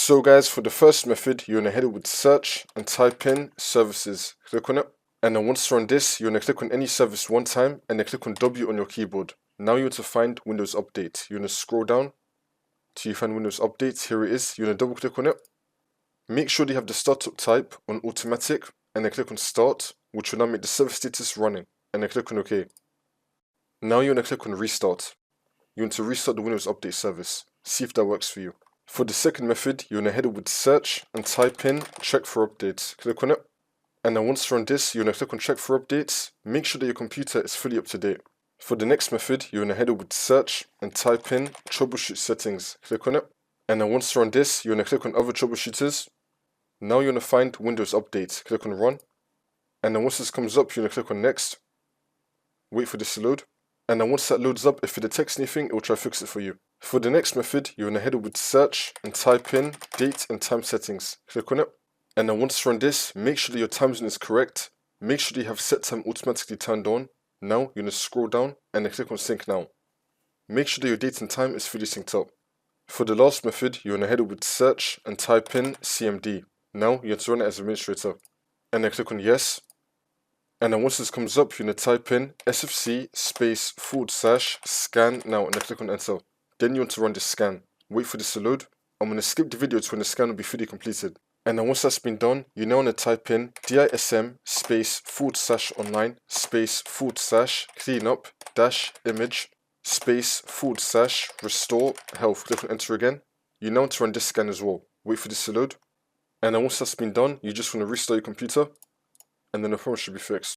So guys, for the first method, you're going to head with search and type in services. Click on it. And then once you're on this, you're going to click on any service one time and then click on W on your keyboard. Now you're to find Windows Update. You're going to scroll down till you find Windows Update. Here it is. You're going to double click on it. Make sure you have the startup type on automatic and then click on start, which will now make the service status running. And then click on OK. Now you're going to click on restart. You want to restart the Windows Update service. See if that works for you. For the second method, you're going to head with search and type in check for updates. Click on it. And then once you're on this, you're going to click on check for updates. Make sure that your computer is fully up to date. For the next method, you're going to head with search and type in troubleshoot settings. Click on it. And then once you're on this, you're going to click on other troubleshooters. Now you're going to find Windows Update. Click on run. And then once this comes up, you're going to click on next. Wait for this to load. And then once that loads up, if it detects anything, it will try to fix it for you. For the next method, you're going to head with search and type in date and time settings. Click on it. And then once you're on this, make sure that your time zone is correct. Make sure that you have set time automatically turned on. Now you're going to scroll down and then click on sync now. Make sure that your date and time is fully synced up. For the last method, you're going to head with search and type in CMD. Now you have to run it as administrator. And then click on yes. And then once this comes up, you're going to type in sfc /scan now and then click on enter. Then you want to run this scan. Wait for this to load. I'm going to skip the video to when the scan will be fully completed. And then once that's been done, you now want to type in DISM /online /cleanup -image /restore health. Click on enter again. You now want to run this scan as well. Wait for this to load. And then once that's been done, you just want to restart your computer. And then the problem should be fixed.